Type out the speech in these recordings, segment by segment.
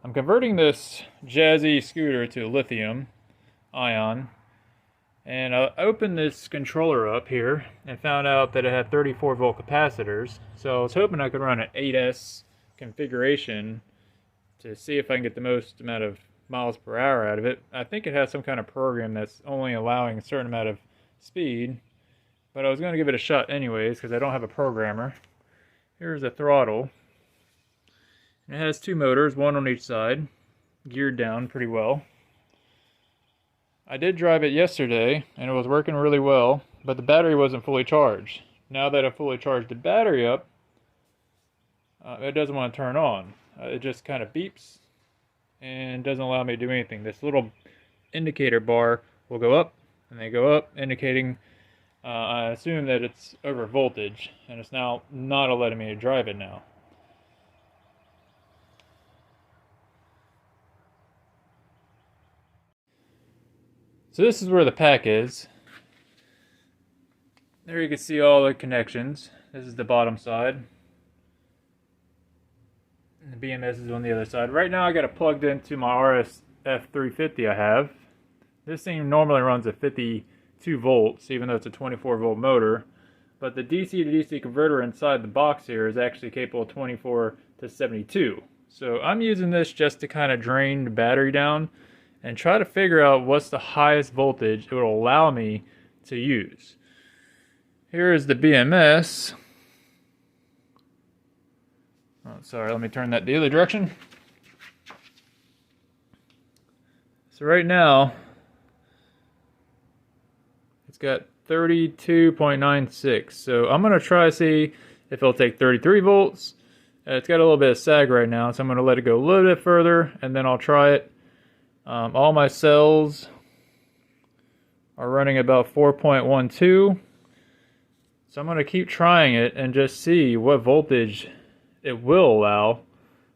I'm converting this jazzy scooter to lithium ion, and I opened this controller up here and found out that it had 34 volt capacitors. So I was hoping I could run an 8S configuration to see if I can get the most amount of miles per hour out of it. I think it has some kind of program that's only allowing a certain amount of speed, but I was going to give it a shot anyways because I don't have a programmer. Here's a throttle. It has two motors, one on each side, geared down pretty well. I did drive it yesterday, and it was working really well, but the battery wasn't fully charged. Now that I've fully charged the battery up, it doesn't want to turn on. It just kind of beeps and doesn't allow me to do anything. This little indicator bar will go up, and they go up, indicating, I assume that it's over voltage, and it's now not letting me drive it now. So this is where the pack is. There you can see all the connections. This is the bottom side. And the BMS is on the other side. Right now I got it plugged into my RS-F350 I have. This thing normally runs at 52 volts, even though it's a 24 volt motor. But the DC to DC converter inside the box here is actually capable of 24 to 72. So I'm using this just to kind of drain the battery down and try to figure out what's the highest voltage it will allow me to use. Here is the BMS. Oh, sorry, let me turn that the other direction. So right now, it's got 32.96. So I'm gonna try to see if it'll take 33 volts. It's got a little bit of sag right now, so I'm gonna let it go a little bit further, and then I'll try it. All my cells are running about 4.12. So I'm going to keep trying it and just see what voltage it will allow.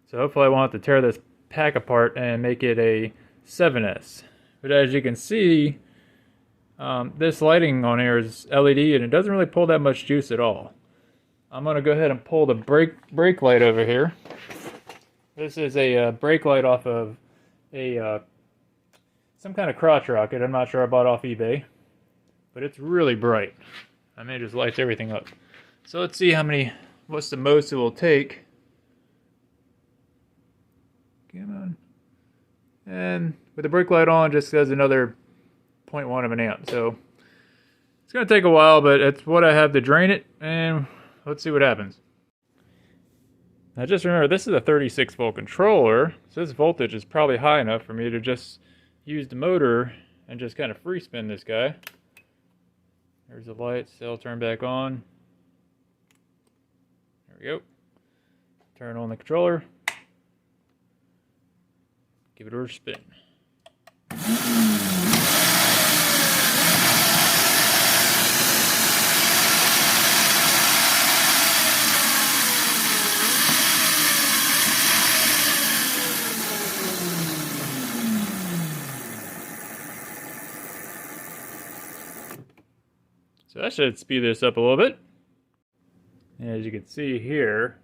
So hopefully I won't have to tear this pack apart and make it a 7S. But as you can see, this lighting on here is LED and it doesn't really pull that much juice at all. I'm going to go ahead and pull the brake light over here. This is a brake light off of a some kind of crotch rocket. I'm not sure, I bought off eBay, but it's really bright. I mean, it just lights everything up. So let's see what's the most it will take. Come on. And with the brake light on, just does another 0.1 of an amp. So it's going to take a while, but it's what I have to drain it, and let's see what happens. Now just remember, this is a 36 volt controller, so this voltage is probably high enough for me to just use the motor and just kind of free spin this guy. There's the lights, they'll turn back on. There we go. Turn on the controller. Give it a spin. So that should speed this up a little bit. And as you can see here,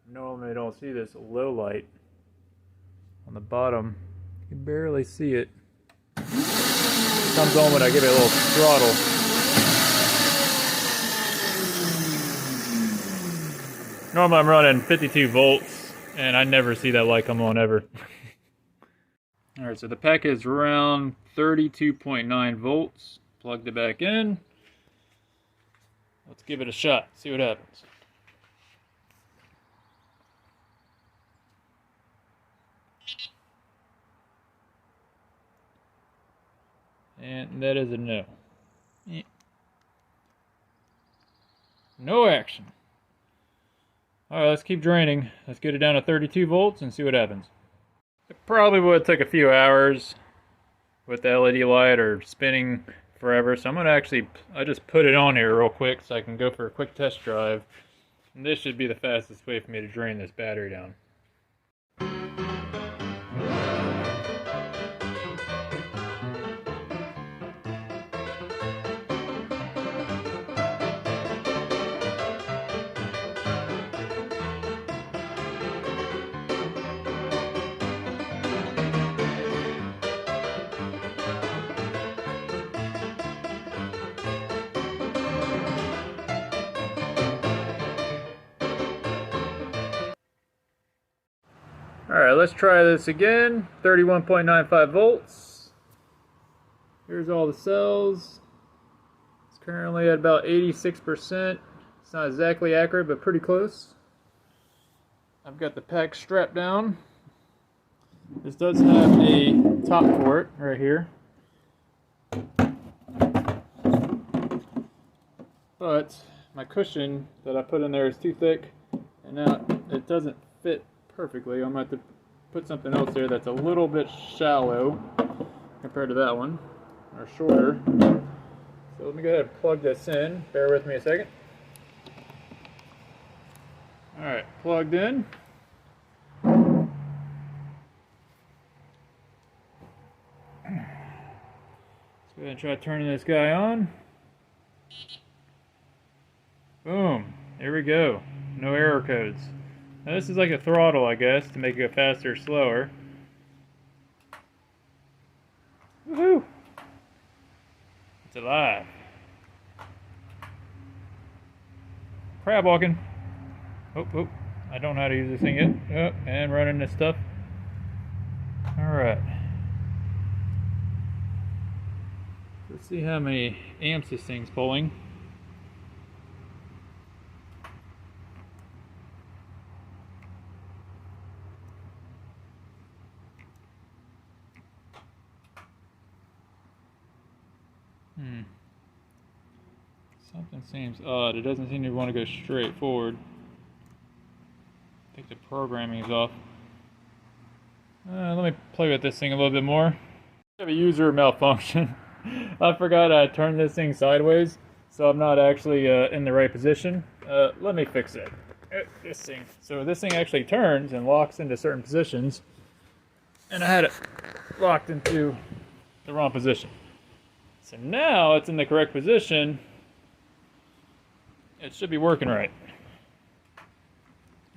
normally I don't see this low light on the bottom. You can barely see it. It comes on when I give it a little throttle. Normally I'm running 52 volts and I never see that light come on ever. Alright, so the pack is around 32.9 volts. Plugged it back in. Let's give it a shot, see what happens. And that is a no. No action. Alright, let's keep draining. Let's get it down to 32 volts and see what happens. It probably would take a few hours with the LED light or spinning forever, so I'm going to I just put it on here real quick so I can go for a quick test drive. And this should be the fastest way for me to drain this battery down. Alright, let's try this again. 31.95 volts. Here's all the cells. It's currently at about 86%. It's not exactly accurate, but pretty close. I've got the pack strapped down. This does have a top for it right here. But my cushion that I put in there is too thick, and now it doesn't fit perfectly. I'm going to have to put something else there that's a little bit shallow compared to that one, or shorter. So let me go ahead and plug this in. Bear with me a second. Alright, plugged in. Let's go ahead and try turning this guy on. Boom. There we go. No error codes. Now this is like a throttle, I guess, to make it go faster or slower. Woohoo! It's alive. Crab walking. Oh, I don't know how to use this thing yet. Oh, and running this stuff. Alright. Let's see how many amps this thing's pulling. Something seems odd. It doesn't seem to want to go straight forward. I think the programming is off. Let me play with this thing a little bit more. I have a user malfunction. I forgot I turned this thing sideways, so I'm not actually in the right position. Let me fix it. This thing. So this thing actually turns and locks into certain positions, and I had it locked into the wrong position. So now it's in the correct position. It should be working right.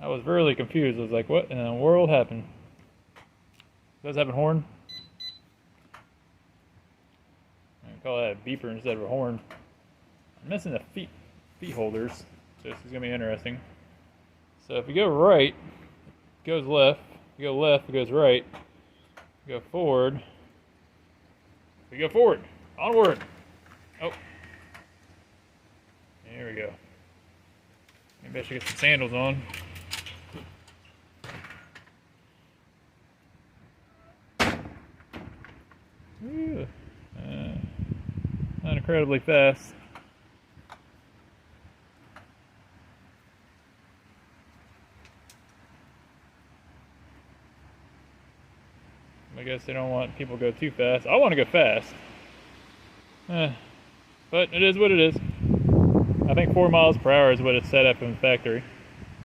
I was really confused. I was like, what in the world happened? Does it have a horn? I can call that a beeper instead of a horn. I'm missing the feet holders, so this is going to be interesting. So if you go right, it goes left. If you go left, it goes right. If you go forward, we go forward. Onward. Oh. There we go. Maybe I should get some sandals on. Ooh. Not incredibly fast. I guess they don't want people to go too fast. I want to go fast. But it is what it is. I think 4 miles per hour is what it's set up in the factory.